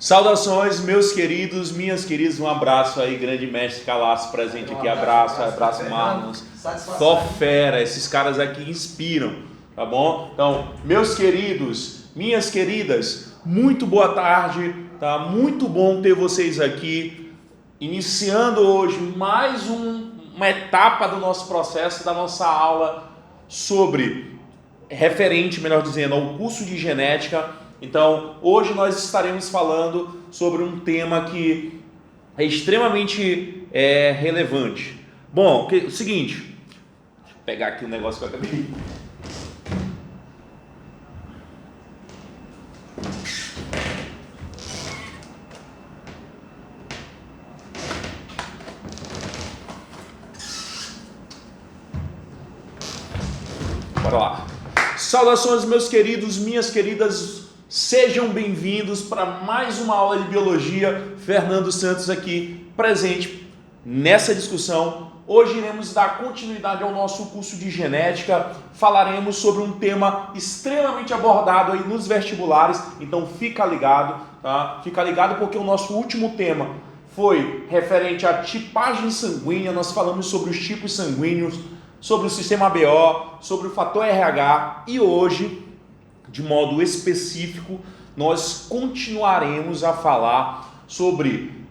Saudações, meus queridos, minhas queridas, um abraço aí, grande mestre Calaço presente aqui, abraço Marlons, só fera, esses caras aqui inspiram, tá bom? Então, meus queridos, minhas queridas, muito boa tarde, tá? Muito bom ter vocês aqui, iniciando hoje mais uma etapa do nosso processo, da nossa aula sobre, referente, melhor dizendo, ao curso de genética. Então, hoje nós estaremos falando sobre um tema que é extremamente relevante. Bom, o seguinte, deixa eu pegar aqui um negócio que eu acabei. Bora lá. Saudações, meus queridos, minhas queridas. Sejam bem-vindos para mais uma aula de biologia. Fernando Santos aqui, presente nessa discussão. Hoje iremos dar continuidade ao nosso curso de genética. Falaremos sobre um tema extremamente abordado aí nos vestibulares. Então fica ligado, tá? Fica ligado porque o nosso último tema foi referente à tipagem sanguínea. Nós falamos sobre os tipos sanguíneos, sobre o sistema BO, sobre o fator RH e hoje, de modo específico, nós continuaremos a falar sobre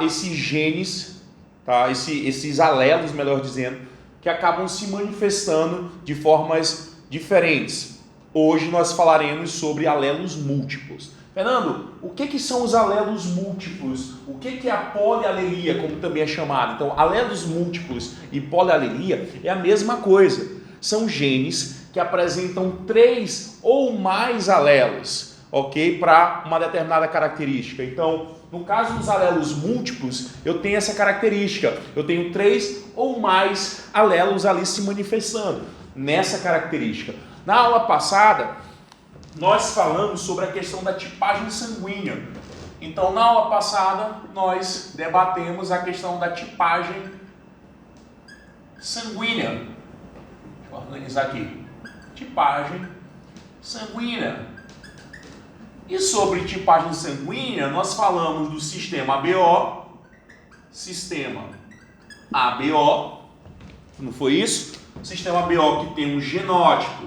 esses genes, tá? Esses alelos, melhor dizendo, que acabam se manifestando de formas diferentes. Hoje nós falaremos sobre alelos múltiplos. Fernando, o que são os alelos múltiplos? O que é a polialelia, como também é chamado? Então, alelos múltiplos e polialelia é a mesma coisa. São genes que apresentam 3 ou mais alelos, ok? Para uma determinada característica. Então, no caso dos alelos múltiplos, eu tenho essa característica. Eu tenho 3 ou mais alelos ali se manifestando nessa característica. Na aula passada, nós falamos sobre a questão da tipagem sanguínea. Então, na aula passada, nós debatemos a questão da tipagem sanguínea. Deixa eu organizar aqui. Tipagem sanguínea. E sobre tipagem sanguínea, nós falamos do sistema ABO, sistema ABO, não foi isso? Sistema ABO que tem um genótipo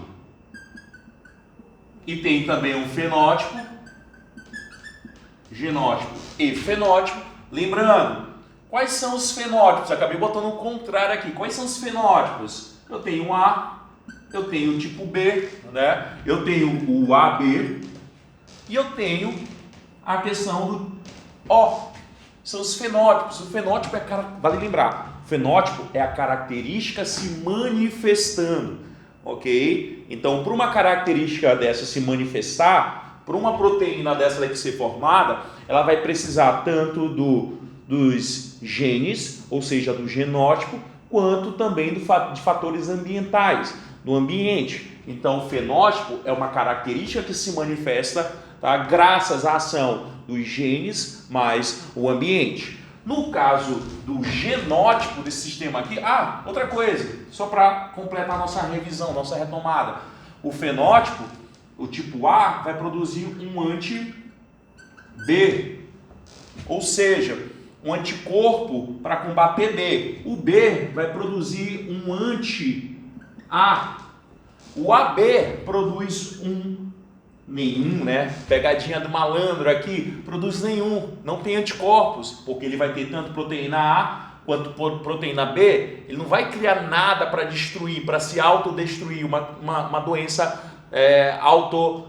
e tem também um fenótipo, genótipo e fenótipo. Lembrando, quais são os fenótipos? Acabei botando o contrário aqui. Quais são os fenótipos? Eu tenho um A, eu tenho o tipo B, né? Eu tenho o AB e eu tenho a questão do O. São os fenótipos. O fenótipo vale lembrar, o fenótipo é a característica se manifestando, ok? Então, para uma característica dessa se manifestar, para uma proteína dessa daqui ser formada, ela vai precisar tanto dos genes, ou seja, do genótipo, quanto também de fatores ambientais, do ambiente. Então, o fenótipo é uma característica que se manifesta, tá, graças à ação dos genes mais o ambiente. No caso do genótipo desse sistema aqui, outra coisa, só para completar nossa revisão, nossa retomada. O fenótipo, o tipo A, vai produzir um anti-B, ou seja, um anticorpo para combater B. O B vai produzir um anti-A. O AB produz nenhum, né? Pegadinha do malandro aqui, produz nenhum, não tem anticorpos, porque ele vai ter tanto proteína A quanto proteína B. Ele não vai criar nada para destruir, para se autodestruir, uma doença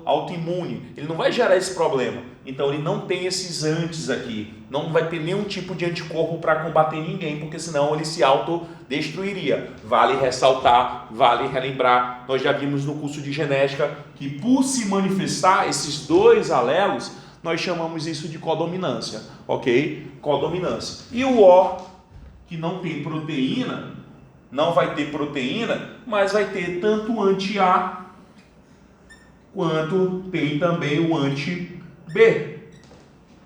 autoimune. Ele não vai gerar esse problema. Então ele não tem esses antes aqui, não vai ter nenhum tipo de anticorpo para combater ninguém, porque senão ele se autodestruiria. Vale ressaltar, vale relembrar, nós já vimos no curso de genética que por se manifestar esses 2 alelos, nós chamamos isso de codominância, ok? Codominância. E o O, que não tem proteína, não vai ter proteína, mas vai ter tanto o anti-A, quanto tem também o anti-B.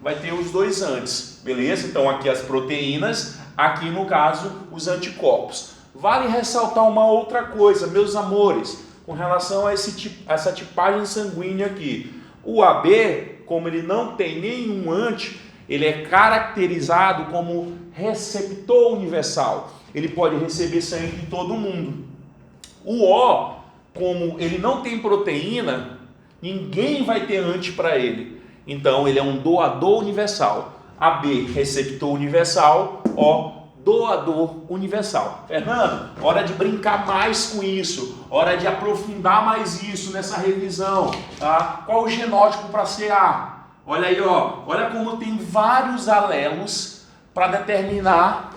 Vai ter os 2 antes, beleza? Então aqui as proteínas, aqui no caso os anticorpos. Vale ressaltar uma outra coisa, meus amores, com relação a essa tipagem sanguínea aqui. O AB como ele não tem nenhum anti, ele é caracterizado como receptor universal. Ele pode receber sangue de todo mundo. O O, como ele não tem proteína, ninguém vai ter anti para ele. Então, ele é um doador universal. AB, receptor universal. O, doador universal. Fernando, hora de brincar mais com isso. Hora de aprofundar mais isso nessa revisão. Tá? Qual o genótipo para CA? Olha aí, ó. Olha como tem vários alelos para determinar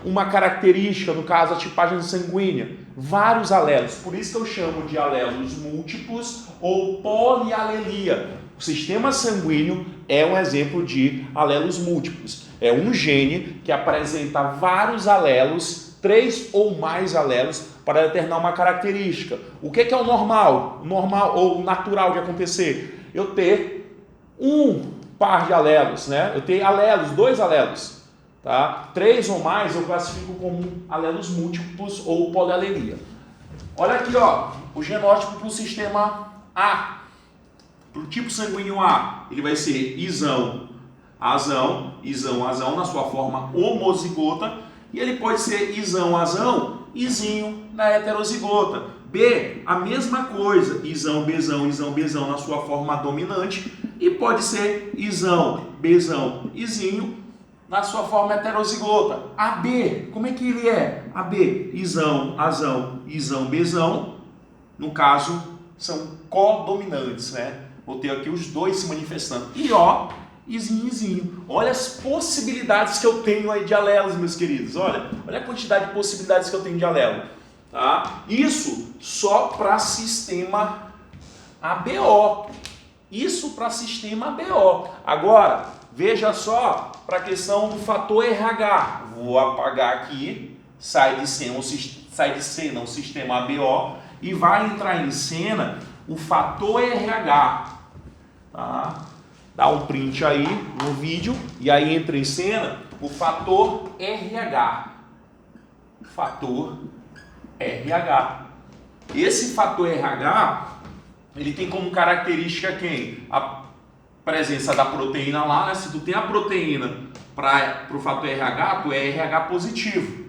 uma característica, no caso a tipagem sanguínea. Vários alelos. Por isso que eu chamo de alelos múltiplos ou polialelia. O sistema sanguíneo é um exemplo de alelos múltiplos. É um gene que apresenta vários alelos, 3 ou mais alelos, para determinar uma característica. O que é o normal? O normal ou natural de acontecer? Eu ter um par de alelos, né? Eu ter alelos, 2 alelos. Tá? 3 ou mais eu classifico como alelos múltiplos ou polialelia. Olha aqui, ó, o genótipo para o sistema A. Para o tipo sanguíneo A, ele vai ser isão, azão, na sua forma homozigota, e ele pode ser isão, azão, izinho na heterozigota. B, a mesma coisa, isão, bezão na sua forma dominante, e pode ser isão, bezão, izinho na sua forma heterozigota. AB, como é que ele é? AB, isão, azão, isão, bezão, no caso, são codominantes, né? Vou ter aqui os dois se manifestando. E ó, izinho. Olha as possibilidades que eu tenho aí de alelos, meus queridos. Olha a quantidade de possibilidades que eu tenho de alelo. Tá? Isso só para sistema ABO. Isso para sistema ABO. Agora, veja só para a questão do fator RH. Vou apagar aqui, sai de cena o sistema ABO e vai entrar em cena o fator RH. Tá? Dá um print aí no vídeo e aí entra em cena o fator RH. Fator RH. Esse fator RH, ele tem como característica quem? A presença da proteína lá, né? Se tu tem a proteína para o fator RH, tu é RH positivo.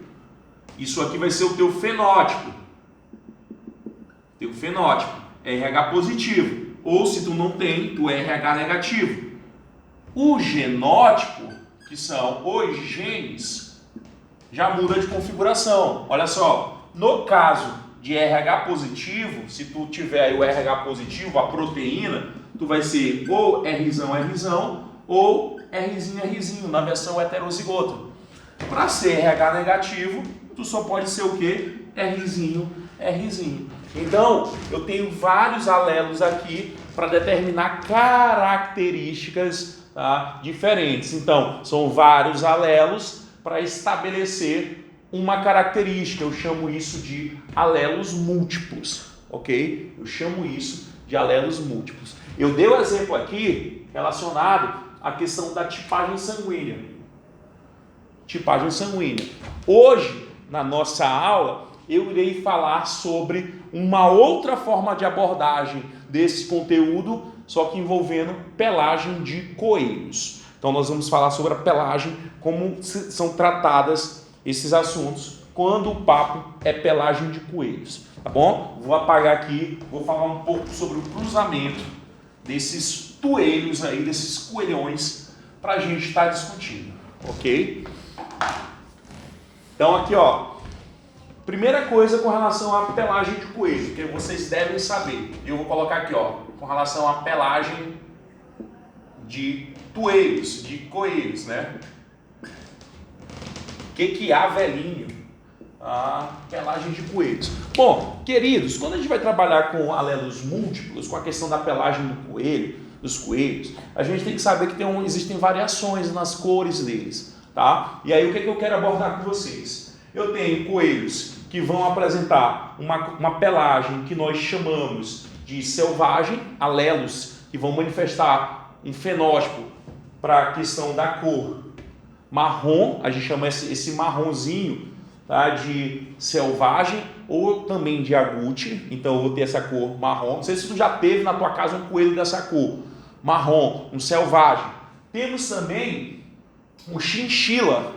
Isso aqui vai ser o teu fenótipo. Teu fenótipo é RH positivo. Ou se tu não tem, tu é RH negativo. O genótipo, que são os genes, já muda de configuração. Olha só, no caso de RH positivo, se tu tiver aí o RH positivo, a proteína, tu vai ser ou Rzão ou Rzinho, na versão heterozigota. Para ser RH negativo, tu só pode ser o quê? Rzinho. Então, eu tenho vários alelos aqui para determinar características, tá, diferentes. Então, são vários alelos para estabelecer uma característica. Eu chamo isso de alelos múltiplos, ok? Eu chamo isso de alelos múltiplos. Eu dei um exemplo aqui relacionado à questão da tipagem sanguínea. Tipagem sanguínea. Hoje, na nossa aula, eu irei falar sobre uma outra forma de abordagem desse conteúdo, só que envolvendo pelagem de coelhos. Então nós vamos falar sobre a pelagem, como são tratadas esses assuntos quando o papo é pelagem de coelhos, tá bom? Vou apagar aqui, vou falar um pouco sobre o cruzamento desses coelhos aí, desses coelhões, para a gente estar discutindo, ok? Então aqui, ó, primeira coisa com relação à pelagem de coelho, que vocês devem saber. Eu vou colocar aqui, ó, com relação à pelagem de coelhos, né? O que há, velhinho? A pelagem de coelhos. Bom, queridos, quando a gente vai trabalhar com alelos múltiplos, com a questão da pelagem do coelho, dos coelhos, a gente tem que saber que existem variações nas cores deles, tá? E aí o que eu quero abordar com vocês? Eu tenho coelhos que vão apresentar uma pelagem que nós chamamos de selvagem, alelos que vão manifestar um fenótipo para a questão da cor marrom, a gente chama esse marronzinho, tá, de selvagem, ou também de agouti. Então eu vou ter essa cor marrom. Não sei se tu já teve na tua casa um coelho dessa cor, marrom, um selvagem. Temos também o chinchila.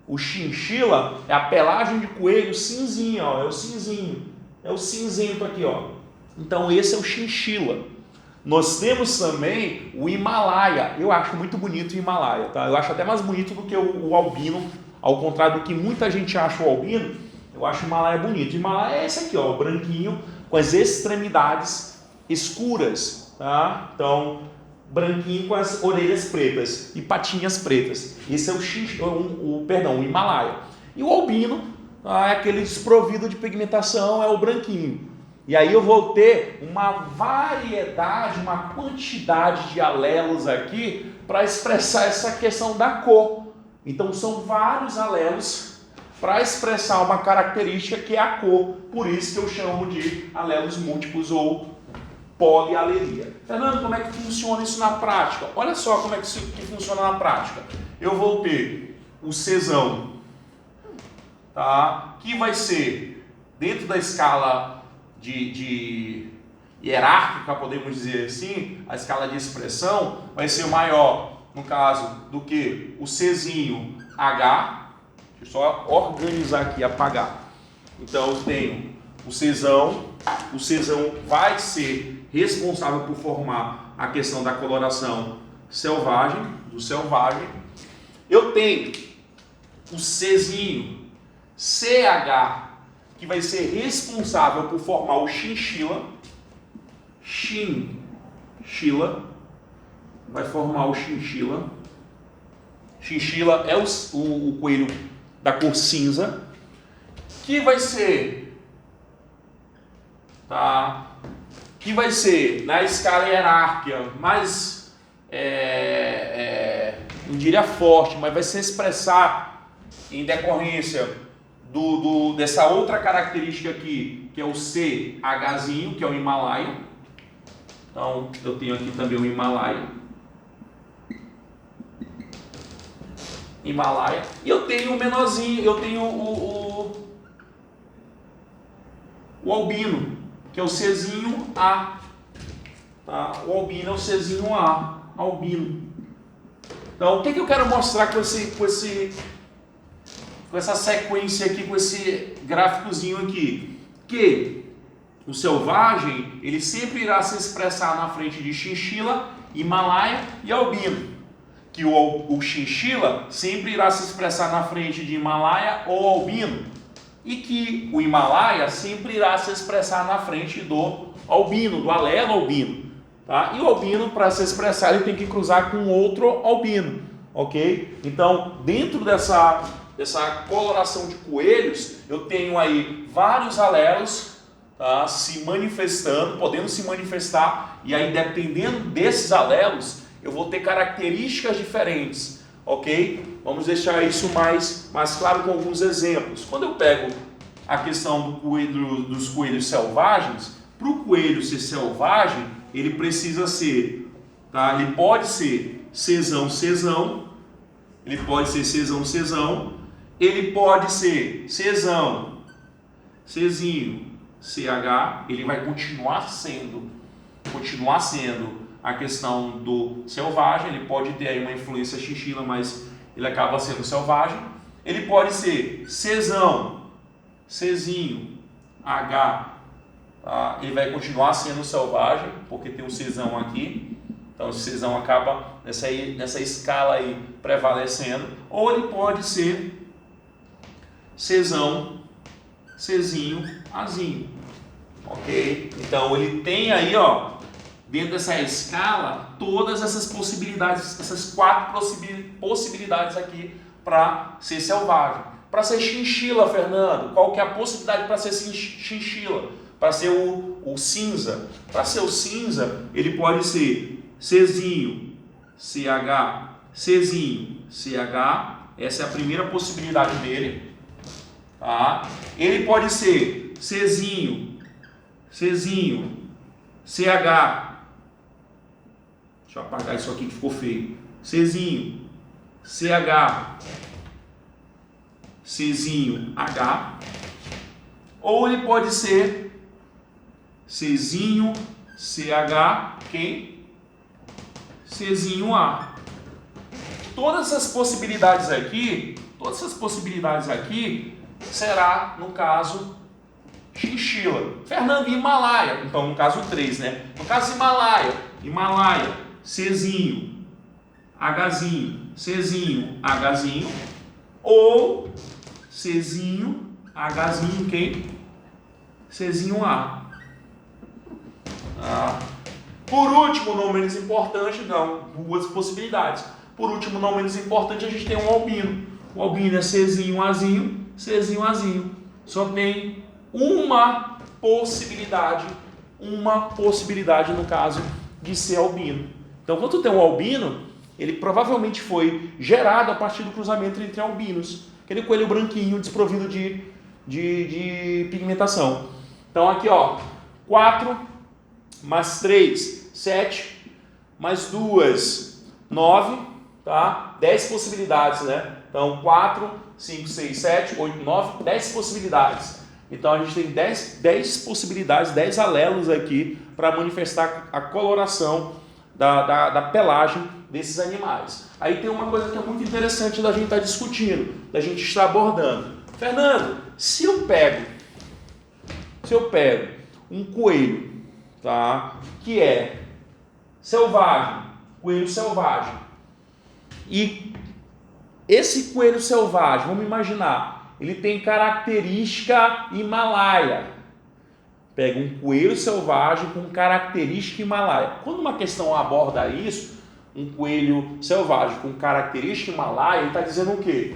O chinchila é a pelagem de coelho cinzinha, ó, é o cinzinho, é o cinzento aqui, ó. Então esse é o chinchila. Nós temos também o Himalaia. Eu acho muito bonito o Himalaia, tá? Eu acho até mais bonito do que o albino, ao contrário do que muita gente acha o albino. Eu acho o Himalaia bonito. O Himalaia é esse aqui, ó, o branquinho com as extremidades escuras, tá? Então, branquinho com as orelhas pretas e patinhas pretas. Esse é o Himalaia. E o albino, tá? É aquele desprovido de pigmentação, é o branquinho. E aí eu vou ter uma variedade, uma quantidade de alelos aqui para expressar essa questão da cor. Então são vários alelos para expressar uma característica que é a cor. Por isso que eu chamo de alelos múltiplos ou polialelia. Fernando, como é que funciona isso na prática? Olha só como é que isso que funciona na prática. Eu vou ter o Czão, tá? Que vai ser dentro da escala de hierárquica, podemos dizer assim, a escala de expressão vai ser maior, no caso, do que o Czinho H. Deixa eu só organizar aqui, apagar. Então eu tenho o Czão vai ser responsável por formar a questão da coloração selvagem, do selvagem. Eu tenho o Czinho CH, que vai ser responsável por formar o chinchila. Chinchila vai formar o chinchila. Chinchila é o coelho da cor cinza, que vai ser, tá? Que vai ser na escala hierárquica mais, não diria forte, mas vai se expressar em decorrência dessa outra característica aqui, que é o CHzinho, que é o Himalaia. Então, eu tenho aqui também o Himalaia. E eu tenho o menorzinho, eu tenho o albino, que é o Czinho A. Tá? O albino é o Czinho A, albino. Então, o que eu quero mostrar com essa sequência aqui, com esse gráficozinho aqui? Que o selvagem, ele sempre irá se expressar na frente de chinchila, Himalaia e albino. Que o chinchila sempre irá se expressar na frente de Himalaia ou albino. E que o Himalaia sempre irá se expressar na frente do albino, do alelo albino. Tá? E o albino, para se expressar, ele tem que cruzar com outro albino. Ok? Então, dentro dessa coloração de coelhos, eu tenho aí vários alelos, tá, se manifestando, podendo se manifestar, e aí dependendo desses alelos, eu vou ter características diferentes, ok? Vamos deixar isso mais claro com alguns exemplos. Quando eu pego a questão dos coelhos selvagens, para o coelho ser selvagem, ele precisa ser, tá? Ele pode ser Czão, ele pode ser Czão, ele pode ser Czão, Czinho, CH, ele vai continuar sendo a questão do selvagem. Ele pode ter aí uma influência chinchila, mas ele acaba sendo selvagem. Ele pode ser Czão, Czinho, H, tá? Ele vai continuar sendo selvagem, porque tem o Czão aqui. Então o Czão acaba nessa escala aí prevalecendo. Ou ele pode ser Czão, Czinho, Azinho. Ok? Então ele tem aí, ó, dentro dessa escala, todas essas possibilidades, essas 4 possibilidades aqui para ser selvagem. Para ser chinchila, Fernando, qual que é a possibilidade para ser chinchila? Para ser o cinza. Para ser o cinza, ele pode ser Czinho, CH, Czinho, CH. Essa é a primeira possibilidade dele. Tá? Ele pode ser Czinho, CH. Deixa eu apagar isso aqui que ficou feio. Czinho, CH, Czinho, H. Ou ele pode ser Czinho, CH, quem? Czinho A. Todas essas possibilidades aqui será, no caso, chinchila. Fernando, Himalaia. Então, no caso 3, né? No caso Himalaia, Czinho, Hzinho, Czinho, Hzinho, ou Czinho, Hzinho, quem? Czinho A. Por último, não menos importante, não, duas possibilidades. Por último, não menos importante, a gente tem um albino. O albino é Czinho, Azinho, Czinho, Azinho. Só tem uma possibilidade no caso de ser albino. Então, quando tu tem um albino, ele provavelmente foi gerado a partir do cruzamento entre albinos. Aquele coelho branquinho desprovido de pigmentação. Então, aqui, ó, 4 mais 3, 7, mais 2, 9, tá? 10 possibilidades, né? Então, 4, 5, 6, 7, 8, 9, 10 possibilidades. Então, a gente tem 10 possibilidades, 10 alelos aqui para manifestar a coloração da pelagem desses animais. Aí tem uma coisa que é muito interessante da gente estar discutindo, da gente estar abordando. Fernando, se eu pego um coelho, tá, que é selvagem, coelho selvagem, e esse coelho selvagem, vamos imaginar, ele tem característica Himalaia. Pega um coelho selvagem com característica Himalaia. Quando uma questão aborda isso, um coelho selvagem com característica Himalaia, ele está dizendo o quê?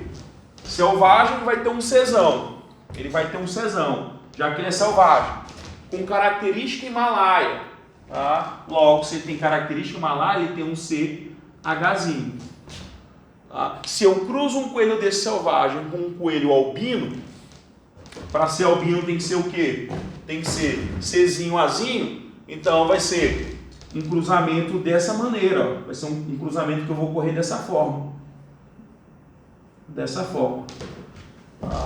Selvagem vai ter um Czão. Ele vai ter um Czão, já que ele é selvagem. Com característica Himalaia. Tá? Logo, se ele tem característica Himalaia, ele tem um Hzinho. Tá? Se eu cruzo um coelho desse selvagem com um coelho albino, para ser albino tem que ser o quê? Tem que ser Czinho, Azinho. Então vai ser um cruzamento dessa maneira. Ó. Vai ser um cruzamento que eu vou correr dessa forma. Dessa forma. Tá?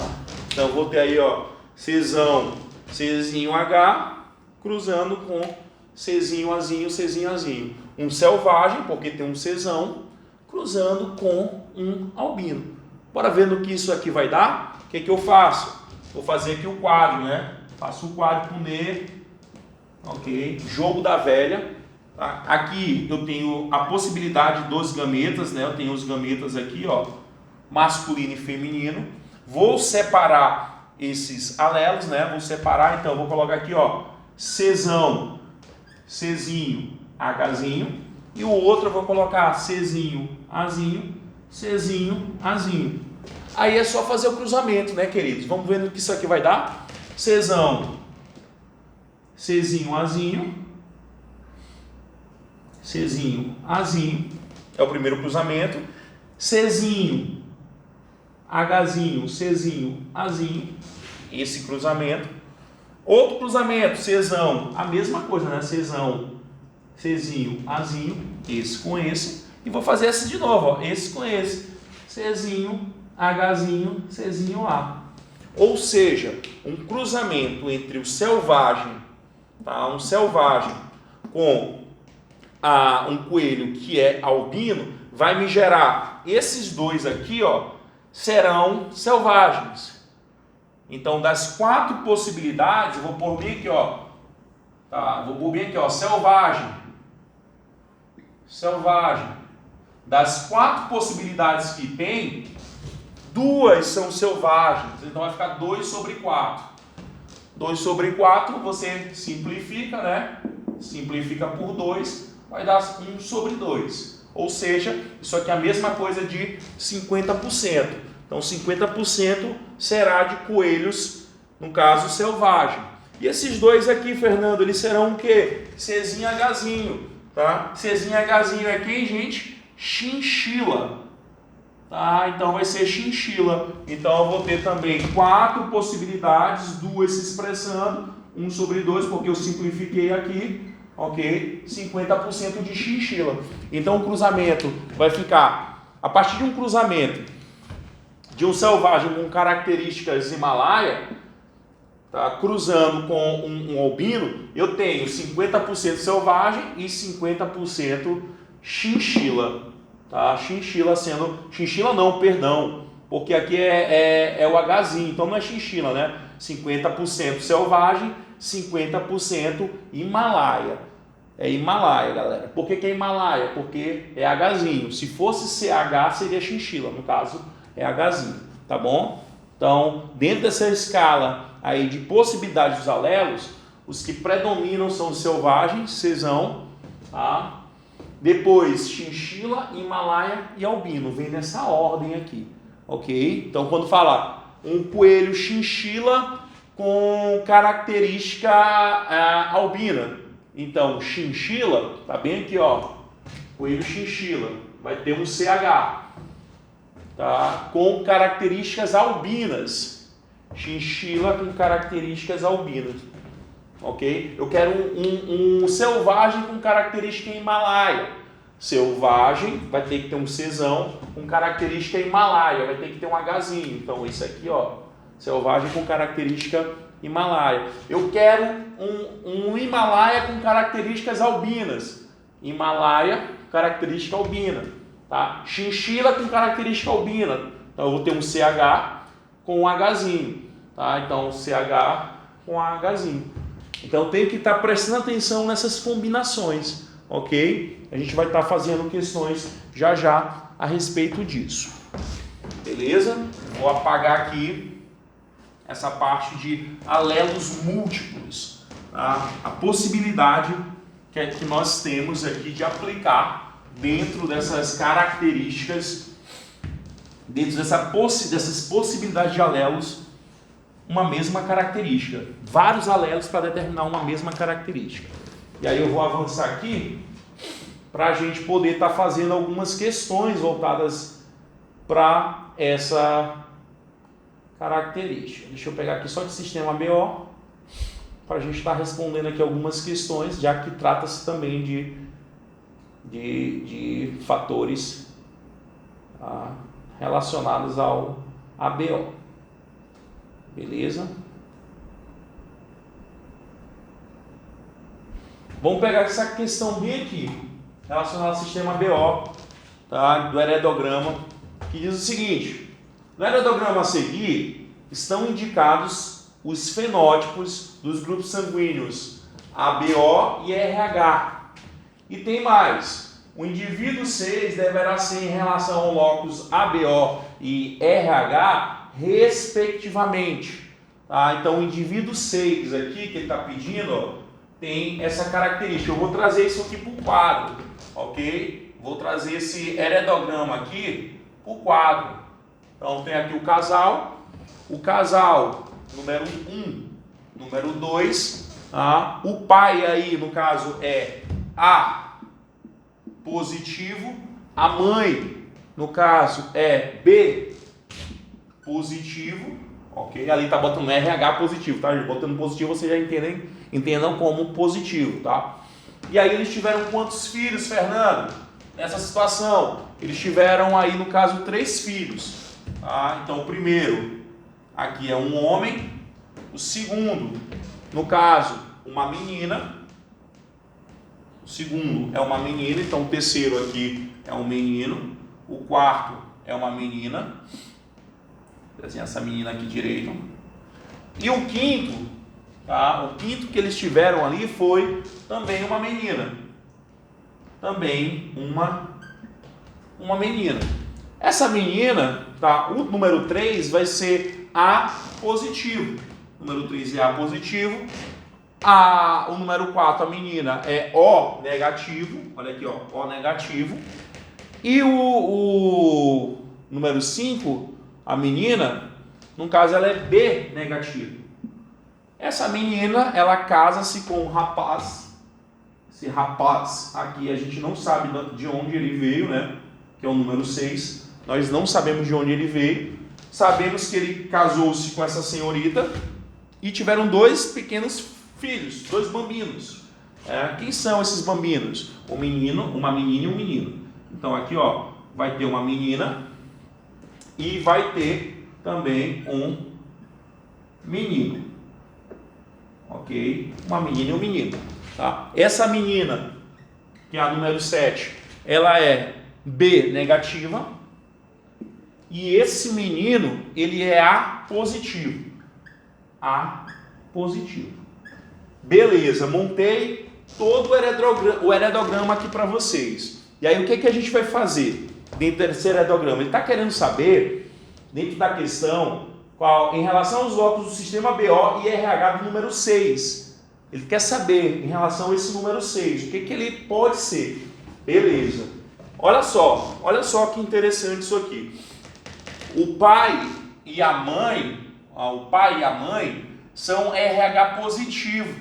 Então eu vou ter aí, ó, Czão, Czinho, H, cruzando com Czinho, Azinho, Czinho, Azinho. Um selvagem, porque tem um Czão, cruzando com um albino. Bora ver no que isso aqui vai dar? O que que eu faço? Vou fazer aqui o quadro, né? Faço o quadro com D, ok? Jogo da velha. Tá? Aqui eu tenho a possibilidade dos gametas, né? Eu tenho os gametas aqui, ó, masculino e feminino. Vou separar esses alelos, né? Vou separar, então vou colocar aqui, ó, Czão, Czinho, Hzinho, e o outro eu vou colocar Czinho, Azinho, Czinho, Azinho. Aí é só fazer o cruzamento, né, queridos? Vamos ver no que isso aqui vai dar. Czão, Czinho, Azinho, Czinho, Azinho, é o primeiro cruzamento. Czinho, Hzinho, Czinho, Azinho, esse cruzamento. Outro cruzamento, Czão, a mesma coisa, né? Czão, Czinho, Azinho, esse com esse. E vou fazer esse de novo, ó, esse com esse. Czinho, Hzinho, Czinho, A. Ou seja, um cruzamento entre o selvagem, tá? Um selvagem com um coelho que é albino, vai me gerar esses dois aqui, ó, serão selvagens. Então, das 4 possibilidades, eu vou pôr bem aqui, ó, tá? Vou pôr bem aqui, ó, selvagem. Das 4 possibilidades que tem, 2 são selvagens, então vai ficar 2 sobre 4. 2 sobre 4 você simplifica, né? Simplifica por 2, vai dar 1 sobre 2. Ou seja, isso aqui é a mesma coisa de 50%. Então 50% será de coelhos, no caso selvagem. E esses dois aqui, Fernando, eles serão o quê? Czinho, Hzinho. Tá? Czinho, Hzinho é quem, gente? Chinchila. Tá? Então vai ser chinchila. Então eu vou ter também 4 possibilidades, 2 se expressando, 1 sobre 2, porque eu simplifiquei aqui, ok? 50% de chinchila. Então o cruzamento vai ficar, a partir de um cruzamento de um selvagem com características Himalaia, tá, cruzando com um albino, eu tenho 50% selvagem e 50% chinchila, tá? Chinchila sendo, chinchila não, perdão, porque aqui é o Hzinho, então não é chinchila, né? 50% selvagem, 50% Himalaia. É Himalaia, galera. Por que é Himalaia? Porque é Hzinho. Se fosse CH, seria chinchila. No caso, é Hzinho. Tá bom? Então, dentro dessa escala aí de possibilidade dos alelos, os que predominam são os selvagens, Czão, tá? Depois, chinchila, Himalaia e albino. Vem nessa ordem aqui. Ok? Então, quando fala um coelho chinchila com característica albina. Então, chinchila, tá bem aqui, ó. Coelho chinchila, vai ter um CH, tá? Com características albinas. Chinchila com características albinas, ok? Eu quero um selvagem com característica Himalaia. Selvagem vai ter que ter um Czão com característica Himalaia, vai ter que ter um Hzinho. Então, isso aqui, ó, selvagem com característica Himalaia. Eu quero um Himalaia com características albinas. Himalaia, característica albina. Tá? Chinchila com característica albina. Então eu vou ter um CH com um Hzinho. Tá? Então CH com Hzinho. Então eu tenho que estar prestando atenção nessas combinações. Ok? A gente vai estar fazendo questões já já a respeito disso. Beleza? Vou apagar aqui essa parte de alelos múltiplos, tá? A possibilidade que nós temos aqui de aplicar dentro dessas características, dentro dessas possibilidades de alelos, uma mesma característica, vários alelos para determinar uma mesma característica. E aí eu vou avançar aqui para a gente poder estar fazendo algumas questões voltadas para essa característica. Deixa eu pegar aqui só de sistema BO para a gente estar respondendo aqui algumas questões, já que trata-se também de fatores relacionados ao ABO. Beleza? Vamos pegar essa questão bem aqui, relacionada ao sistema BO, tá? Do heredograma, que diz o seguinte: no heredograma a seguir estão indicados os fenótipos dos grupos sanguíneos ABO e RH. E tem mais: o indivíduo 6 deverá ser em relação ao locus ABO e RH, respectivamente. Tá? Então, o indivíduo 6 aqui, que ele está pedindo, ó, tem essa característica. Eu vou trazer isso aqui para o quadro, ok? Vou trazer esse heredograma aqui para o quadro. Então tem aqui o casal número 1, número 2, tá? O pai aí no caso é A positivo, a mãe no caso é B positivo, ok? Ali tá botando RH positivo, tá? Botando positivo vocês já entendam como positivo, tá? E aí eles tiveram quantos filhos, Fernando? Nessa situação, eles tiveram aí no caso 3 filhos. Tá? Então o primeiro aqui é um homem, o segundo, no caso, uma menina, o segundo é uma menina, então o terceiro aqui é um menino, o quarto é uma menina, desenhar essa menina aqui direito, e o quinto, tá? O quinto que eles tiveram ali foi também uma menina, também uma menina. Essa menina, tá? O número 3 vai ser A positivo. O número 3 é A positivo. O número 4, a menina, é O negativo. Olha aqui, ó, O negativo. E o número 5, a menina, no caso, ela é B negativo. Essa menina, ela casa-se com um rapaz. Esse rapaz aqui, a gente não sabe de onde ele veio, né? Que é o número 6. Nós não sabemos de onde ele veio. Sabemos que ele casou-se com essa senhorita e tiveram 2 pequenos filhos, 2 bambinos. Quem são esses bambinos? Um menino, uma menina e um menino. Então aqui, ó, vai ter uma menina e vai ter também um menino. Ok? Uma menina e um menino. Tá? Essa menina, que é a número 7, ela é B negativa e esse menino, ele é A positivo. A positivo. Beleza, montei todo o heredograma aqui para vocês. E aí o que a gente vai fazer dentro desse heredograma? Ele está querendo saber, dentro da questão, em relação aos blocos do sistema BO e RH do número 6. Ele quer saber, em relação a esse número 6, o que ele pode ser. Beleza. Olha só que interessante isso aqui. O pai e a mãe são RH positivo,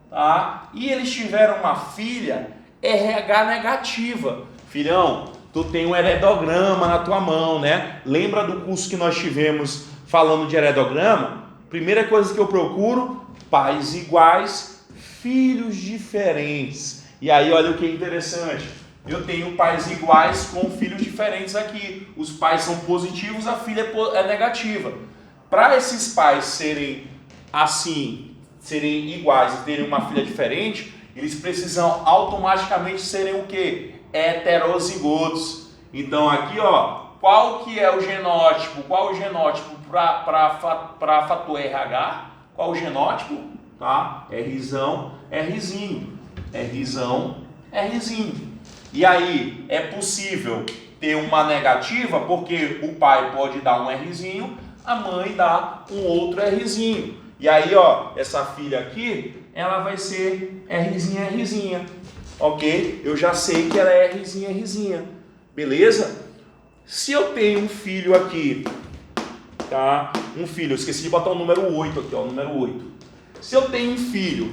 tá? E eles tiveram uma filha RH negativa. Filhão, tu tem um heredograma na tua mão, né? Lembra do curso que nós tivemos falando de heredograma? Primeira coisa que eu procuro, pais iguais, filhos diferentes. E aí olha o que é interessante. Eu tenho pais iguais com filhos diferentes aqui. Os pais são positivos, a filha é negativa. Para esses pais serem assim, serem iguais e terem uma filha diferente, eles precisam automaticamente serem o quê? Heterozigotos. Então aqui, ó, qual que é o genótipo? Qual o genótipo para fator RH? Qual o genótipo? Tá? Rzão, Rzinho. Rzão, Rzinho. E aí é possível ter uma negativa porque o pai pode dar um Rzinho, a mãe dá um outro Rzinho. E aí, ó, essa filha aqui, ela vai ser Rzinha. Ok? Eu já sei que ela é Rzinha. Beleza? Se eu tenho um filho aqui, tá? Um filho, eu esqueci de botar o número 8 aqui, ó, o número 8. Se eu tenho um filho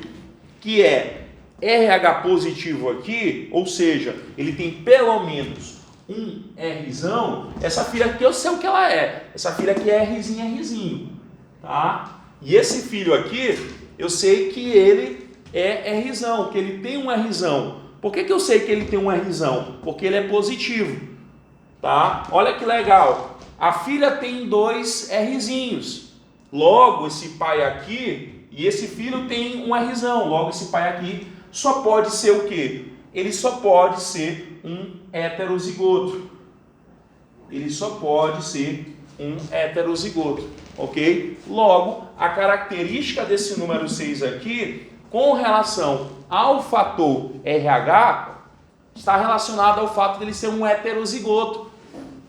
que é RH positivo aqui, ou seja, ele tem pelo menos um Rzão, essa filha aqui eu sei o que ela é. Essa filha aqui é Rzinho, tá? E esse filho aqui, eu sei que ele é Rzão, que ele tem um Rzão. Por que eu sei que ele tem um Rzão? Porque ele é positivo, tá? Olha que legal. A filha tem 2 Rzinhos. Logo, esse pai aqui e esse filho tem um Rzão. Logo, esse pai aqui só pode ser o quê? Ele só pode ser um heterozigoto. Ele só pode ser um heterozigoto, ok? Logo, a característica desse número 6 aqui, com relação ao fator RH, está relacionada ao fato dele ser um heterozigoto.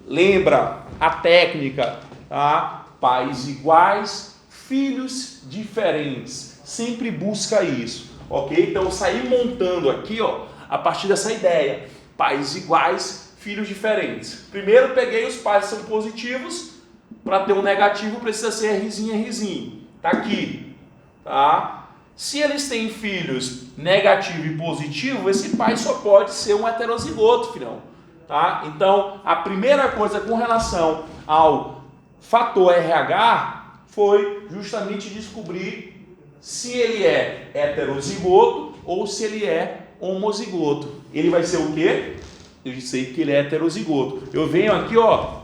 Lembra a técnica, tá? Pais iguais, filhos diferentes. Sempre busca isso. Ok? Então eu saí montando aqui, ó, a partir dessa ideia. Pais iguais, filhos diferentes. Primeiro peguei os pais que são positivos. Para ter um negativo precisa ser Rzinho. Tá aqui. Tá? Se eles têm filhos negativo e positivo, esse pai só pode ser um heterozigoto, filhão. Tá? Então, a primeira coisa com relação ao fator RH foi justamente descobrir se ele é heterozigoto ou se ele é homozigoto. Ele vai ser o quê? Eu sei que ele é heterozigoto. Eu venho aqui, ó,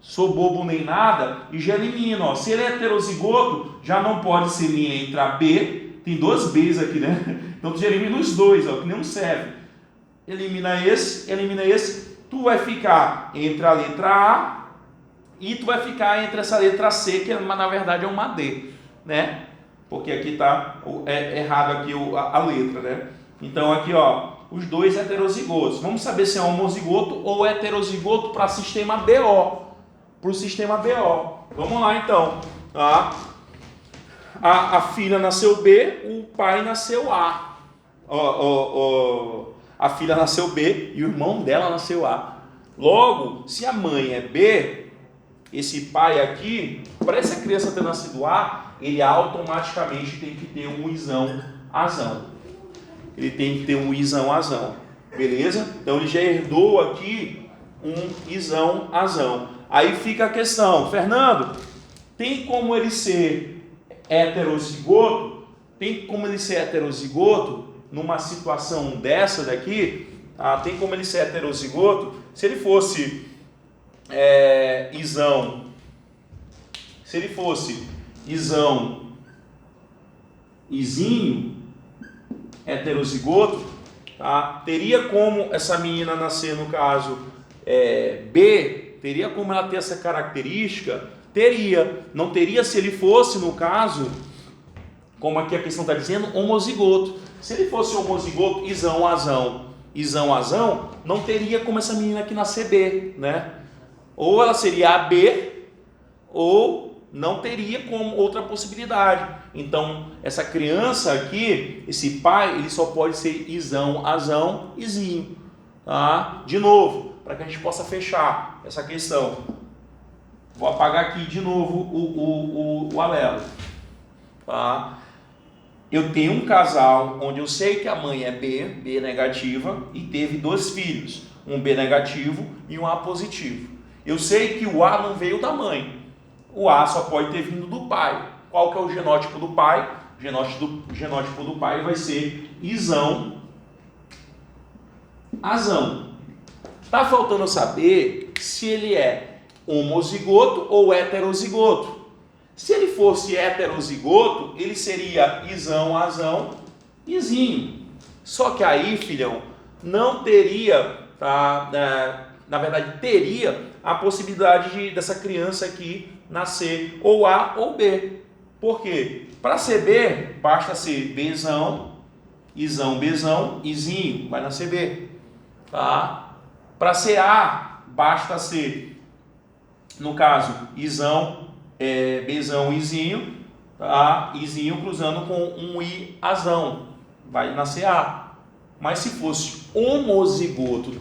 sou bobo nem nada e já elimino. Ó. Se ele é heterozigoto, já não pode ser nem a letra B. Tem 2 Bs aqui, né? Então tu já elimina os 2, ó, que não serve. Elimina esse. Tu vai ficar entre a letra A e tu vai ficar entre essa letra C, que na verdade é uma D, né? Porque aqui está errado aqui a letra, né? Então aqui, ó, os 2 heterozigotos. Vamos saber se é homozigoto ou heterozigoto para sistema BO. Para o sistema BO. Vamos lá então. Tá? A filha nasceu B, o pai nasceu A. A filha nasceu B e o irmão dela nasceu A. Logo, se a mãe é B, esse pai aqui, para essa criança ter nascido A, ele automaticamente tem que ter um Izão Azão. Ele tem que ter um Izão Azão. Beleza? Então ele já herdou aqui um Izão Azão. Aí fica a questão, Fernando, tem como ele ser heterozigoto? Tem como ele ser heterozigoto numa situação dessa daqui? Tá? Tem como ele ser heterozigoto? Se ele fosse Izão, se ele fosse Izão, Izinho, heterozigoto, tá? Teria como essa menina nascer, no caso, B? Teria como ela ter essa característica? Teria. Não teria se ele fosse, no caso, como aqui a questão está dizendo, homozigoto. Se ele fosse homozigoto, isão, azão, não teria como essa menina aqui nascer B, né? Ou ela seria AB, ou não teria como outra possibilidade. Então, essa criança aqui, esse pai, ele só pode ser isão, azão, izinho, tá? De novo, para que a gente possa fechar essa questão. Vou apagar aqui de novo o alelo, tá? Eu tenho um casal onde eu sei que a mãe é B negativa, e teve 2 filhos, um B negativo e um A positivo. Eu sei que o A não veio da mãe, o A só pode ter vindo do pai. Qual que é o genótipo do pai? O genótipo do pai vai ser isão, azão. Tá faltando saber se ele é homozigoto ou heterozigoto. Se ele fosse heterozigoto, ele seria isão, azão, izinho. Só que aí, filhão, não teria, tá? Na verdade, teria a possibilidade dessa criança aqui nascer ou A ou B. Por quê? Para ser B, basta ser Bzão, isão, Bzão, izinho, vai nascer B. Tá? Para ser A, basta ser, no caso, isão, Bzão, izinho, tá? Izinho cruzando com um I, azão, vai nascer A. Mas se fosse homozigoto,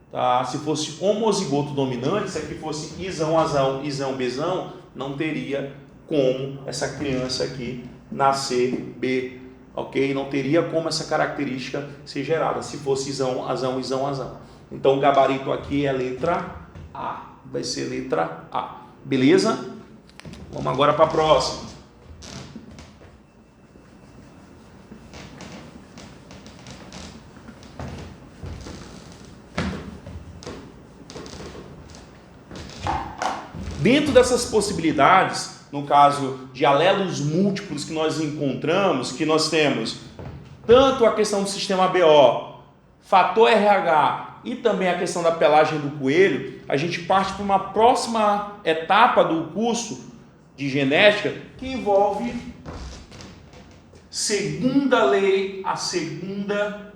tá? Se fosse homozigoto dominante, se aqui fosse isão, azão, isão, Bzão, não teria como essa criança aqui nascer B, ok? Não teria como essa característica ser gerada se fosse isão, azão, isão, azão. Então o gabarito aqui é a letra A, vai ser letra A, beleza? Vamos agora para a próxima. Dentro dessas possibilidades, no caso de alelos múltiplos que nós encontramos, que nós temos tanto a questão do sistema BO, fator RH e também a questão da pelagem do coelho, a gente parte para uma próxima etapa do curso de genética que envolve segunda lei, a segunda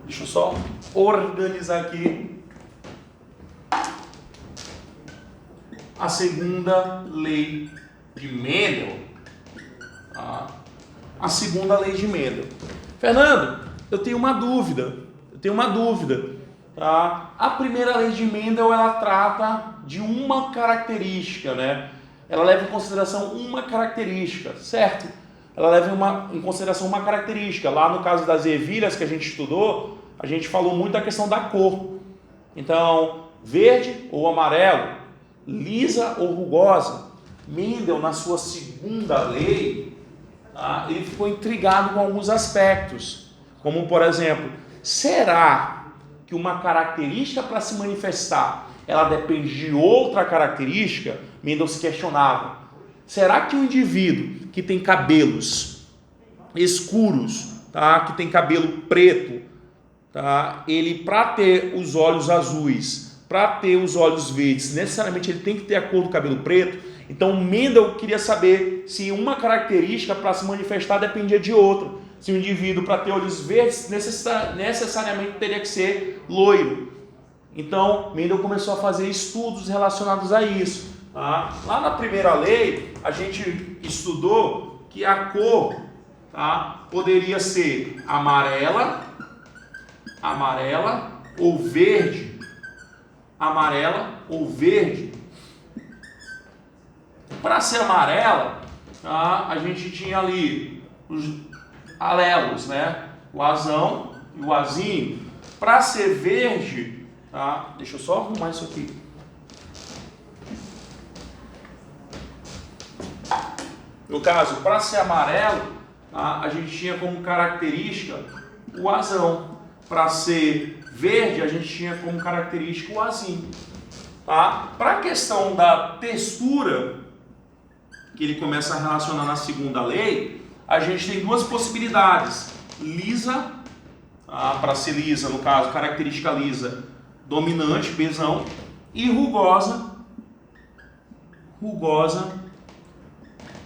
deixa eu só organizar aqui a segunda lei de Mendel. A segunda lei de Mendel. Fernando, eu tenho uma dúvida. Tá? A primeira lei de Mendel, ela trata de uma característica, né? Ela leva em consideração uma característica, certo? Ela leva em consideração uma característica. Lá no caso das ervilhas que a gente estudou, a gente falou muito da questão da cor. Então, verde ou amarelo, lisa ou rugosa. Mendel, na sua segunda lei, ele ficou intrigado com alguns aspectos, como por exemplo, será que uma característica para se manifestar, ela depende de outra característica? Mendel se questionava. Será que um indivíduo que tem cabelos escuros, tá? Que tem cabelo preto, tá? Ele, para ter os olhos azuis, para ter os olhos verdes, necessariamente ele tem que ter a cor do cabelo preto? Então Mendel queria saber se uma característica para se manifestar dependia de outra. Se o indivíduo, para ter olhos verdes, necessariamente teria que ser loiro. Então Mendel começou a fazer estudos relacionados a isso. Tá? Lá na primeira lei, a gente estudou que a cor, tá, poderia ser amarela ou verde. Amarela ou verde. Para ser amarela, tá, a gente tinha ali os alelos, né? O azão e o azinho. Para ser verde, tá? Deixa eu só arrumar isso aqui. No caso, para ser amarelo, tá, a gente tinha como característica o azão. Para ser verde, a gente tinha como característica o azinho. Tá? Para a questão da textura, que ele começa a relacionar na segunda lei, a gente tem duas possibilidades. Lisa, para ser lisa, no caso, característica lisa, dominante, Bzão, e rugosa,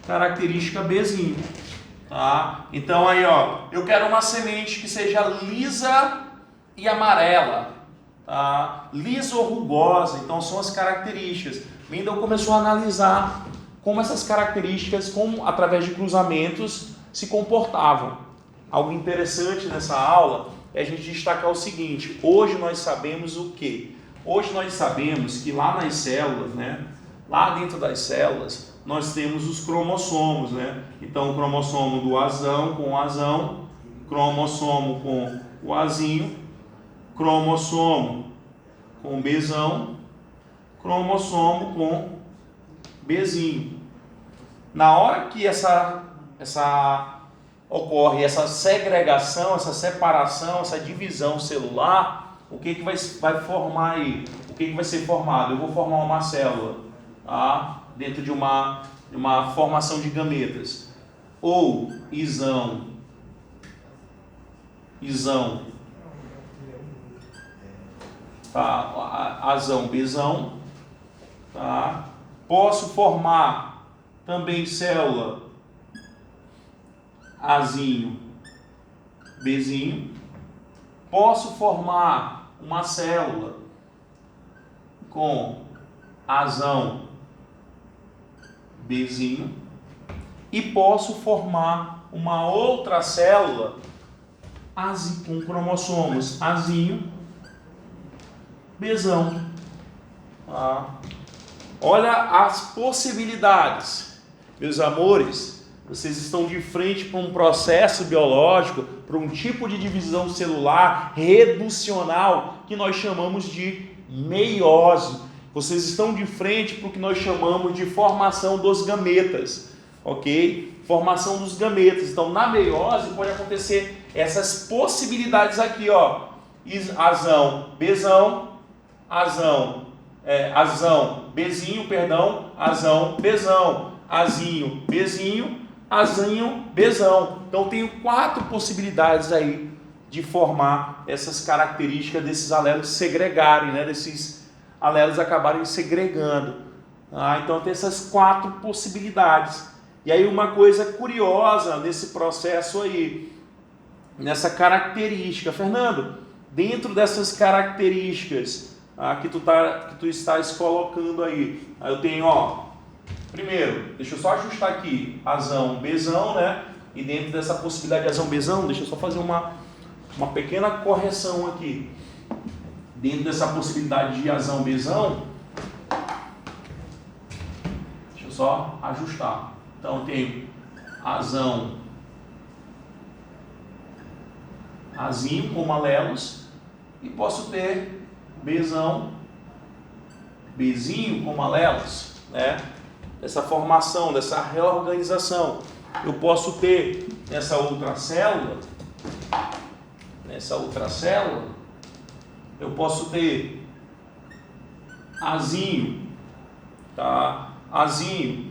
característica Bzinho. Tá? Então aí, ó, eu quero uma semente que seja lisa e amarela, tá? Lisa ou rugosa, então são as características. Mendel começou a analisar como essas características, através de cruzamentos, se comportavam. Algo interessante nessa aula é a gente destacar o seguinte: hoje nós sabemos o quê? Hoje nós sabemos que lá nas células, né? Lá dentro das células, nós temos os cromossomos, né? Então, o cromossomo do Azão com o Azão, cromossomo com o Azinho, cromossomo com o Bzão, cromossomo com Bzinho. Na hora que ocorre essa segregação, essa separação, essa divisão celular, o que vai formar aí? O que vai ser formado? Eu vou formar uma célula, tá? Dentro de uma formação de gametas, ou isão, tá? Azão, Bzão, tá? Posso formar também célula Azinho, Bzinho. Posso formar uma célula com Azão, Bzinho, e posso formar uma outra célula com cromossomos Azinho, Bzão. Tá? Olha as possibilidades, meus amores. Vocês estão de frente para um processo biológico, para um tipo de divisão celular reducional que nós chamamos de meiose. Vocês estão de frente para o que nós chamamos de formação dos gametas, ok? Formação dos gametas. Então, na meiose pode acontecer essas possibilidades aqui, ó. Azão, Bzão, azão, Bzinho, perdão, azão, Bzão, azinho, Bzinho, azinho, Bzão. Então, tenho 4 possibilidades aí de formar essas características desses alelos segregarem, né? Desses alelos acabarem segregando. Então tem essas 4 possibilidades. E aí uma coisa curiosa nesse processo aí, nessa característica, Fernando, dentro dessas características que tu estás colocando aí, eu tenho, ó, primeiro, deixa eu só ajustar aqui, azão, Bzão, né? E dentro dessa possibilidade de azão, Bzão, deixa eu só fazer uma pequena correção aqui. Dentro dessa possibilidade de azão, Bzão, deixa eu só ajustar. Então, eu tenho azão, azinho como alelos, e posso ter Bzão, Bzinho como alelos, né? Dessa formação, dessa reorganização. Eu posso ter nessa outra célula, eu posso ter azinho, tá? Azinho,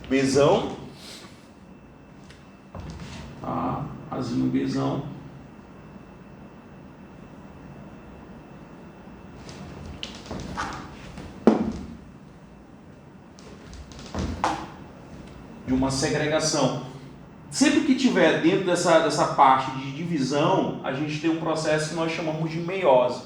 Bzão, tá? Azinho, Bzão, de uma segregação. Sempre que tiver dentro dessa parte de divisão, a gente tem um processo que nós chamamos de meiose,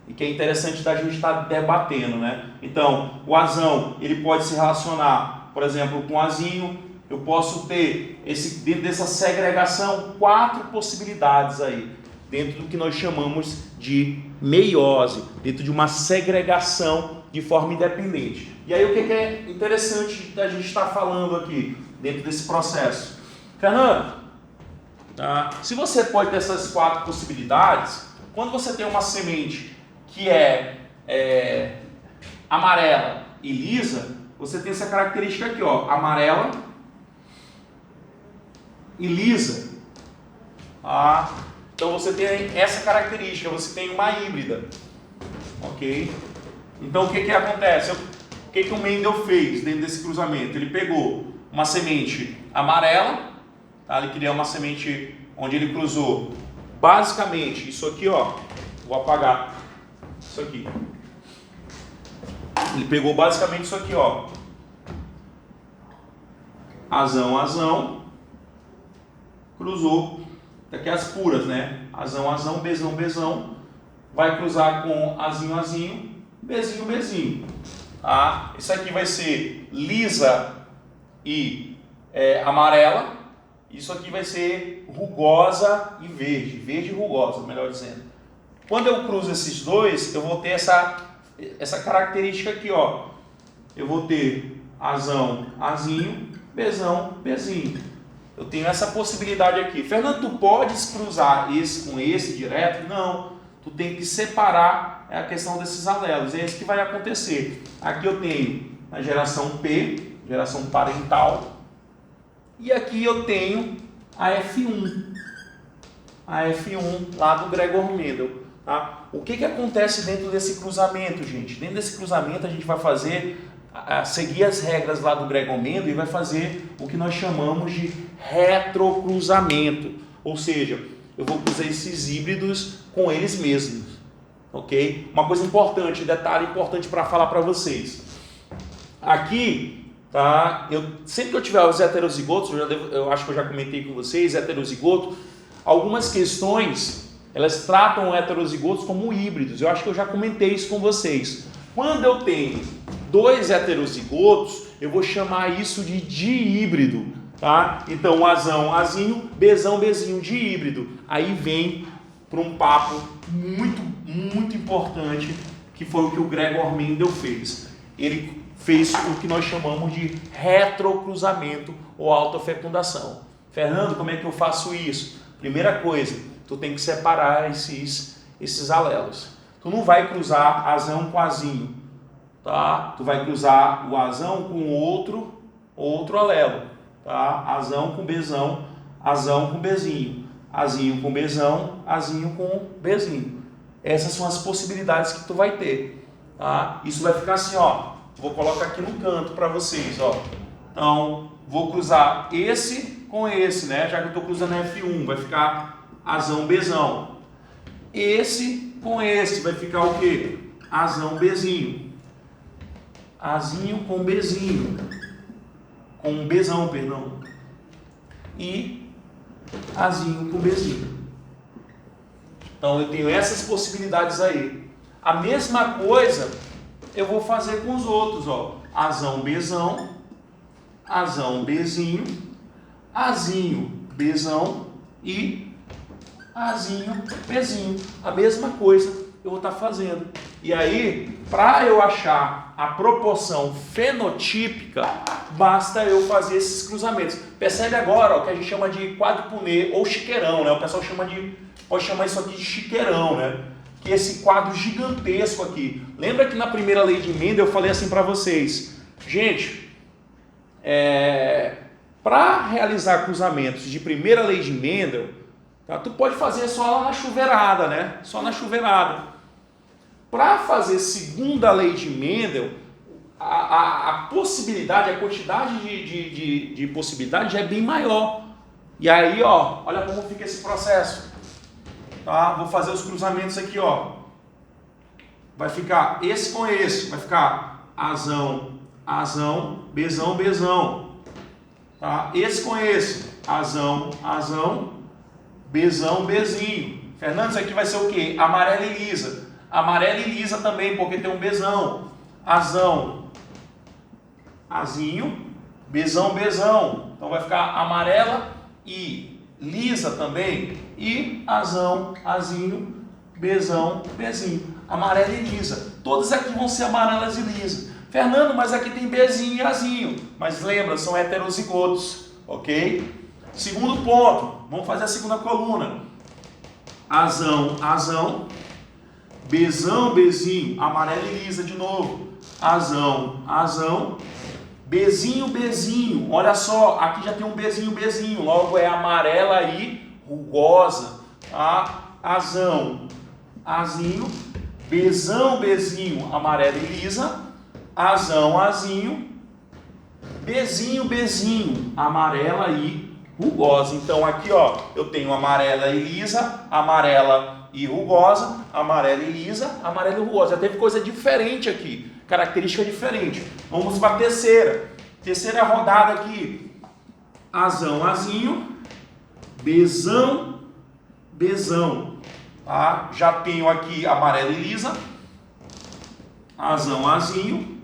e que é interessante da gente estar debatendo, né? Então, o azão, ele pode se relacionar, por exemplo, com o azinho. Eu posso ter, dentro dessa segregação, 4 possibilidades aí, dentro do que nós chamamos de meiose, dentro de uma segregação de forma independente. E aí o que é interessante da gente estar falando aqui, dentro desse processo? Fernando, se você pode ter essas 4 possibilidades, quando você tem uma semente que é amarela e lisa, você tem essa característica aqui, ó, amarela e lisa. Então você tem essa característica, você tem uma híbrida. ok? Então o que que acontece? O que que o Mendel fez dentro desse cruzamento? Ele pegou uma semente amarela, tá? Ele criou uma semente onde ele cruzou basicamente isso aqui, ó. Vou apagar isso aqui. Ele pegou basicamente isso aqui, ó. Azão, azão. Cruzou. Daqui as puras, né? Azão, azão, bezão, bezão. Vai cruzar com azinho, azinho, bezinho, bezinho. Tá? Isso aqui vai ser lisa e amarela. Isso aqui vai ser rugosa e verde. Verde e rugosa, melhor dizendo. Quando eu cruzo esses dois, eu vou ter essa característica aqui, ó. Eu vou ter azão, azinho, bezão, bezinho. Eu tenho essa possibilidade aqui. Fernando, tu podes cruzar esse com esse direto? Não. Tu tem que separar a questão desses alelos. É isso que vai acontecer. Aqui eu tenho a geração P, geração parental. E aqui eu tenho a F1. A F1 lá do Gregor Mendel. Tá? O que acontece dentro desse cruzamento, gente? Dentro desse cruzamento a gente vai seguir as regras lá do Gregor Mendel e vai fazer o que nós chamamos de retrocruzamento. Ou seja, eu vou cruzar esses híbridos com eles mesmos. Ok? Uma coisa importante, detalhe importante para falar para vocês. Aqui, tá? Sempre que eu tiver os heterozigotos, eu acho que eu já comentei com vocês, heterozigoto, algumas questões elas tratam heterozigotos como híbridos. Eu acho que eu já comentei isso com vocês. Quando eu tenho dois heterozigotos, eu vou chamar isso de dihíbrido, tá? Então, azão, azinho, bezão, bezinho, dihíbrido. Aí vem para um papo muito, muito importante, que foi o que o Gregor Mendel fez. Ele fez o que nós chamamos de retrocruzamento ou autofecundação. Fernando, como é que eu faço isso? Primeira coisa, tu tem que separar esses alelos. Tu não vai cruzar azão com azinho, tá? Tu vai cruzar o azão com outro alelo, tá? Azão com bezão, azão com bezinho, azinho com bezão, azinho com bezinho. Essas são as possibilidades que tu vai ter, tá? Isso vai ficar assim, ó. Vou colocar aqui no canto para vocês, ó. Então, vou cruzar esse com esse, né? Já que eu estou cruzando F1, vai ficar azão, bezão. Esse com esse vai ficar o quê? Azão, bezinho. Azinho com bezinho. Com bezão, perdão. E azinho com bezinho. Então eu tenho essas possibilidades aí. A mesma coisa eu vou fazer com os outros, ó. Azão, bezão. Azão, bezinho. Azinho, bezão. E azinho, bezinho. A mesma coisa eu vou estar fazendo. E aí, para eu achar a proporção fenotípica, basta eu fazer esses cruzamentos. Percebe agora, ó, que a gente chama de quadrupunê ou chiqueirão, né? O pessoal pode chamar isso aqui de chiqueirão, né? Que é esse quadro gigantesco aqui. Lembra que na primeira lei de Mendel eu falei assim para vocês, gente, para realizar cruzamentos de primeira lei de Mendel, tá? Tu pode fazer só lá na chuveirada, né? Só na chuveirada. Para fazer segunda lei de Mendel, a possibilidade, a quantidade de possibilidade já é bem maior. E aí, ó, olha como fica esse processo. Tá? Vou fazer os cruzamentos aqui, ó. Vai ficar esse com esse, vai ficar azão, azão, bezão, bezão. Tá? Esse com esse, azão, azão, bezão, bezinho. Fernando, isso aqui vai ser o quê? Amarela e lisa. Amarela e lisa também, porque tem um bezão. Azão, azinho, bezão, bezão. Então vai ficar amarela e lisa também. E azão, azinho, bezão, bezinho. Amarela e lisa. Todas aqui vão ser amarelas e lisas. Fernando, mas aqui tem bezinho e azinho. Mas lembra, são heterozigotos, ok? Segundo ponto, vamos fazer a segunda coluna. Azão, azão, bezão, bezinho, amarela e lisa de novo. Azão, azão, bezinho, bezinho. Olha só, aqui já tem um bezinho, bezinho. Logo é amarela e rugosa. Tá? Azão, azinho, Bzão, Bzinho, amarela e lisa. Azão, Azinho. Bzinho, Bzinho, amarela e rugosa. Então aqui, ó, eu tenho amarela e lisa, amarela e rugosa, amarela e lisa, amarela e rugosa. Já teve coisa diferente aqui, característica diferente. Vamos para a terceira. Terceira rodada aqui. Azão, Azinho. Bzão, Bzão. Tá? Já tenho aqui amarela e lisa. Azão, Azinho.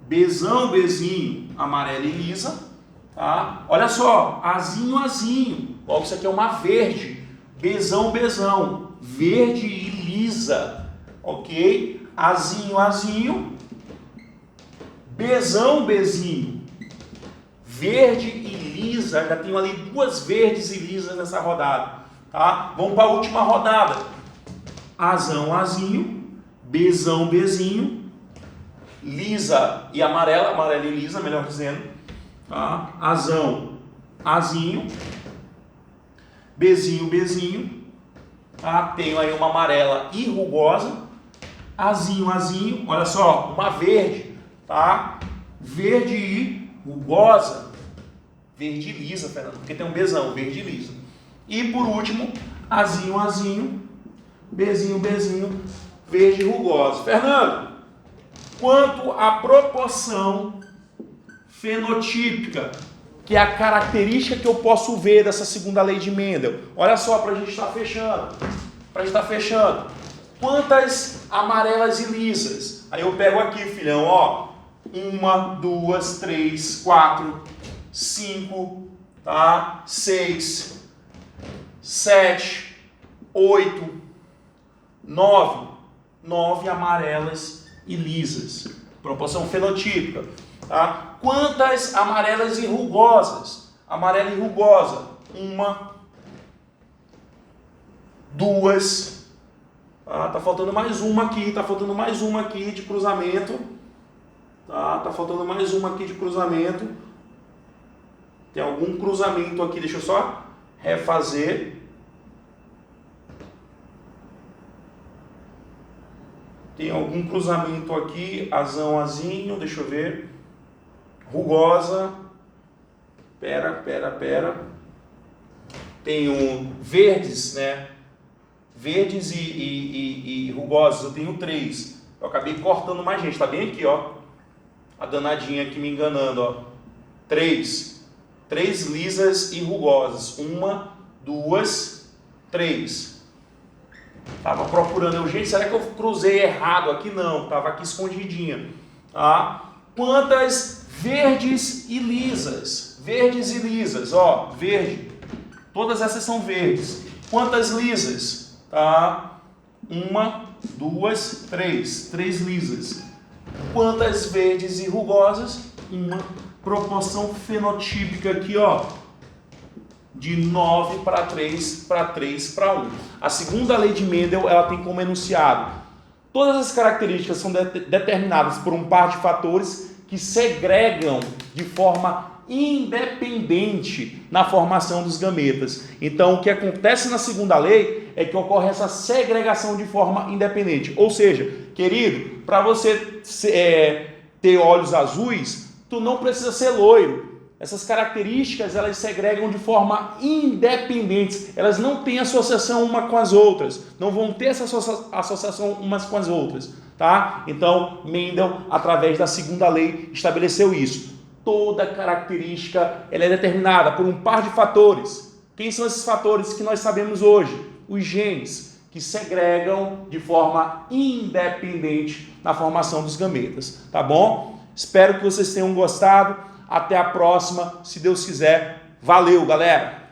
Bzão, Bzinho, amarela e lisa. Tá? Olha só, Azinho, Azinho. Logo, isso aqui é uma verde. Bzão, Bzão, verde e lisa. Ok? Azinho, Azinho. Bzão, Bzinho, verde e lisa. Já tenho ali duas verdes e lisas nessa rodada. Tá? Vamos para a última rodada. Azão, Azinho. Bzão, Bzinho. Lisa e amarela, amarela e lisa, melhor dizendo. Tá? Azão, Azinho. Bzinho, Bzinho. Tá? Tenho aí uma amarela e rugosa. Azinho, Azinho. Olha só, uma verde. Tá? Verde e rugosa. Verde e lisa, Fernando, porque tem um Bzão, verde e lisa. E por último, Azinho, Azinho. Bzinho, Bzinho. Verde e rugosa. Fernando, quanto à proporção fenotípica, que é a característica que eu posso ver dessa segunda lei de Mendel. Olha só, para a gente estar fechando. Quantas amarelas e lisas? Aí eu pego aqui, filhão, ó. 1, 2, 3, 4, 5, tá? 6, 7, 8, 9. 9 amarelas e lisas. Proporção fenotípica. Tá? Quantas amarelas e rugosas? Amarela e rugosa. 1, 2. Tá faltando mais uma aqui. Tá faltando mais uma aqui de cruzamento. Tá faltando mais uma aqui de cruzamento. Tem algum cruzamento aqui. Deixa eu só refazer. Tem algum cruzamento aqui, azão, azinho, deixa eu ver. Rugosa. Pera. Tenho verdes, né? Verdes e rugosos, eu tenho 3. Eu acabei cortando mais gente, tá bem aqui, ó. A danadinha aqui me enganando, ó. 3. 3 lisas e rugosas. 1, 2, 3. Tava procurando eu, gente, será que eu cruzei errado aqui? Não, tava aqui escondidinha. Tá? Quantas verdes e lisas? Verdes e lisas, ó, verde. Todas essas são verdes. Quantas lisas? Tá? 1, 2, 3. 3 lisas. Quantas verdes e rugosas? Uma proporção fenotípica aqui, ó. De 9 para 3 para 3 para 1. A segunda lei de Mendel, ela tem como enunciado: todas as características são determinadas por um par de fatores que segregam de forma independente na formação dos gametas. Então, o que acontece na segunda lei é que ocorre essa segregação de forma independente. Ou seja, querido, para você ter olhos azuis, tu não precisa ser loiro. Essas características, elas segregam de forma independente. Elas não têm associação uma com as outras. Não vão ter essa associação umas com as outras. Tá? Então, Mendel, através da segunda lei, estabeleceu isso. Toda característica ela é determinada por um par de fatores. Quem são esses fatores que nós sabemos hoje? Os genes, que segregam de forma independente na formação dos gametas. Tá bom? Espero que vocês tenham gostado. Até a próxima, se Deus quiser. Valeu, galera!